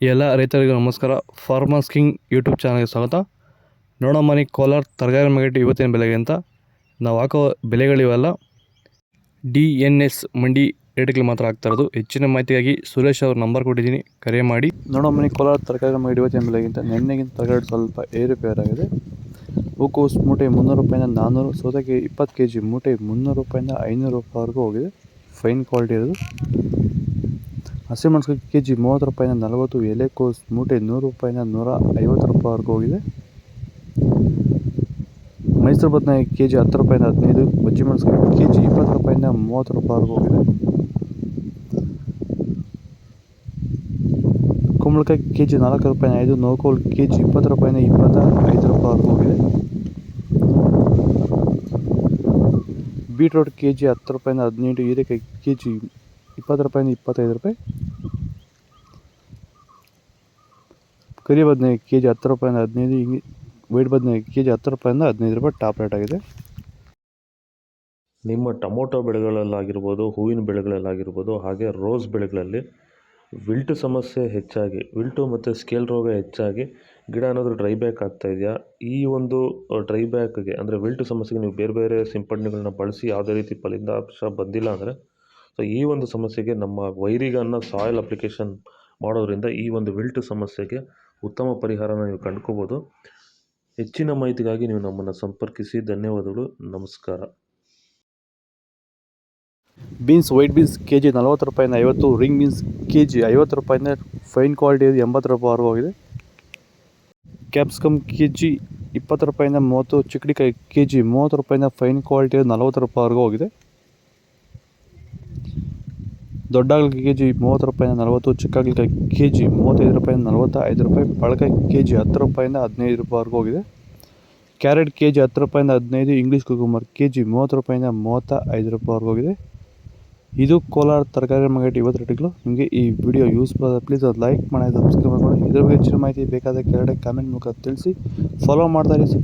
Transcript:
ಎಲ್ಲ ರೈತರಿಗೂ ನಮಸ್ಕಾರ. ಫಾರ್ಮರ್ಸ್ ಕಿಂಗ್ ಯೂಟ್ಯೂಬ್ ಚಾನಲ್ಗೆ ಸ್ವಾಗತ. ನೋಡೋ ಮನೆ ಕೋಲಾರ ತರಕಾರಿ ಮಾರ್ಕೆಟ್ ಇವತ್ತಿನ ಬೆಲೆಗೆ ಅಂತ ನಾವು ಹಾಕೋ ಬೆಲೆಗಳಿವೆಲ್ಲ DNS ಮಂಡಿ ರೇಟ್ಗಳು ಮಾತ್ರ ಆಗ್ತಾ ಇರೋದು. ಹೆಚ್ಚಿನ ಮಾಹಿತಿಗಾಗಿ ಸುರೇಶ್ ಅವ್ರ ನಂಬರ್ ಕೊಟ್ಟಿದ್ದೀನಿ, ಕರೆ ಮಾಡಿ. ನೋಡೋ ಮನೆ ಕೋಲಾರ ತರಕಾರಿ ಮಾರ್ಕೆಟ್ ಇವತ್ತಿನ ಬೆಲೆಗಿಂತ ನಿನ್ನೆಗಿಂತ ತರಕಾರಿ ಸ್ವಲ್ಪ ಏರುಪೇರಾಗಿದೆ. ಹೂಕೋಸು ಮೂಟೆ 300 ರೂಪಾಯಿಂದ 400, ಸೌತೆಕಾಯಿ 20 kg ಮೂಟೆ 300 ರೂಪಾಯಿಂದ 500 ರೂಪಾಯಿವರೆಗೂ ಹೋಗಿದೆ. ಫೈನ್ ಕ್ವಾಲಿಟಿ ಇರೋದು. ಹಸಿಮೆಣಸಿನಕಾಯಿ kg 30 ರೂಪಾಯಿಂದ 40, ಎಲೆಕೋಸು ಮೂಟೆ 100 ರೂಪಾಯಿಂದ 150 ರೂಪಾಯಿವರೆಗೂ ಹೋಗಿದೆ. ಮೈಸೂರು ಬದನೆಕಾಯಿ kg 10 ರೂಪಾಯಿಂದ 15, ಬಜ್ಜಿ ಮೆಣಸಿನಕಾಯಿ kg 20 ರೂಪಾಯಿಂದ 30 ರೂಪಾಯಿವರೆಗೂ ಹೋಗಿದೆ. ಕುಂಬಳಕಾಯಿ kg 4 ರೂಪಾಯಿಂದ 5, ನೋಕೋಲ್ kg 20 ರೂಪಾಯಿಂದ 25 ರೂಪಾಯಿವರೆಗೂ ಹೋಗಿದೆ. ಬೀಟ್ರೋಟ್ kg 10 ರೂಪಾಯಿಂದ 18, ಹೀರೆಕಾಯಿ kg 20 ರೂಪಾಯಿಂದ 25 ರೂಪಾಯಿ. ಕರಿ ಬದನೆಕಾಯಿ kg 10 ರೂಪಾಯಿಂದ 15, ವೈಟ್ ಬದನೆಕಾಯಿ kg 10 ರೂಪಾಯಿಂದ 15 ರೂಪಾಯಿ ಟಾಪ್ ರೇಟ್ ಆಗಿದೆ. ನಿಮ್ಮ ಟೊಮೊಟೊ ಬೆಳೆಗಳಲ್ಲಾಗಿರ್ಬೋದು, ಹೂವಿನ ಬೆಳೆಗಳಲ್ಲಾಗಿರ್ಬೋದು, ಹಾಗೆ ರೋಸ್ ಬೆಳೆಗಳಲ್ಲಿ ವಿಲ್ಟು ಸಮಸ್ಯೆ ಹೆಚ್ಚಾಗಿ, ವಿಲ್ಟು ಮತ್ತು ಸ್ಕೇಲ್ ರೋಗ ಹೆಚ್ಚಾಗಿ ಗಿಡ ಏನಾದರೂ ಡ್ರೈ ಬ್ಯಾಕ್ ಆಗ್ತಾ ಇದೆಯಾ? ಈ ಒಂದು ಡ್ರೈ ಬ್ಯಾಕ್ಗೆ ಅಂದರೆ ವಿಲ್ಟು ಸಮಸ್ಯೆಗೆ ನೀವು ಬೇರೆ ಬೇರೆ ಸಿಂಪಡಣೆಗಳನ್ನ ಬಳಸಿ ಯಾವುದೇ ರೀತಿ ಫಲಿತಾಂಶ ಬಂದಿಲ್ಲ ಅಂದರೆ, ಸೊ ಈ ಒಂದು ಸಮಸ್ಯೆಗೆ ನಮ್ಮ ವೈರಿಗನ್ನ ಸಾಯಿಲ್ ಅಪ್ಲಿಕೇಶನ್ ಮಾಡೋದ್ರಿಂದ ಈ ಒಂದು ವಿಲ್ಟು ಸಮಸ್ಯೆಗೆ ಉತ್ತಮ ಪರಿಹಾರನ ನೀವು ಕಂಡ್ಕೋಬೋದು. ಹೆಚ್ಚಿನ ಮಾಹಿತಿಗಾಗಿ ನೀವು ನಮ್ಮನ್ನು ಸಂಪರ್ಕಿಸಿ. ಧನ್ಯವಾದಗಳು, ನಮಸ್ಕಾರ. ಬೀನ್ಸ್ ವೈಟ್ ಬೀನ್ಸ್ kg 40 ರೂಪಾಯಿಂದ 50, ರಿಂಗ್ ಬೀನ್ಸ್ kg 50 ರೂಪಾಯಿಂದ ಫೈನ್ ಕ್ವಾಲಿಟಿ 80 ರೂಪಾಯಿವರೆಗೂ ಹೋಗಿದೆ. ಕ್ಯಾಪ್ಸಿಕಮ್ kg 20 ರೂಪಾಯಿಂದ 30, ಚಿಕ್ಕಡಿಕಾಯಿ kg 30 ರೂಪಾಯಿಂದ ಫೈನ್ ಕ್ವಾಲಿಟಿ 40 ರೂಪಾಯಿವರೆಗೂ ಹೋಗಿದೆ. ದೊಡ್ಡಾಗಲಕಾಯಿ kg 30 ರೂಪಾಯಿಂದ 40, ಚಿಕ್ಕಾಗಲಕಾಯಿ kg 35 ರೂಪಾಯಿಂದ 45 ರೂಪಾಯಿ, ಪಳಕಾಯಿ kg 10 ರೂಪಾಯಿಂದ 15 ರೂಪಾಯಿವರೆಗೂ ಹೋಗಿದೆ. ಕ್ಯಾರೆಟ್ kg 10 ರೂಪಾಯಿಂದ 15, ಇಂಗ್ಲೀಷ್ ಕುಕುಂಬರ್ kg 30 ರೂಪಾಯಿಂದ 35 ರೂಪಾಯಿವರೆಗೂ ಹೋಗಿದೆ. ಇದು ಕೋಲಾರ ತರಕಾರಿ ಮಾರ್ಕೆಟ್ ಇವತ್ತು ರೇಟ್ಗಳು. ನಿಮಗೆ ಈ ವಿಡಿಯೋ ಯೂಸ್ಫುಲ್ ಆದರೆ ಪ್ಲೀಸ್ ಅದು ಲೈಕ್ ಮಾಡಿ, ಸಬ್ಸ್ಕ್ರೈಬ್ ಮಾಡಿ. ಇದ್ರ ಬಗ್ಗೆ ಹೆಚ್ಚಿನ ಮಾಹಿತಿ ಬೇಕಾದ ಕೆಳಗಡೆ ಕಾಮೆಂಟ್ ಮೂಲಕ ತಿಳಿಸಿ. ಫಾಲೋ ಮಾಡ್ತಾ ಇರಿ.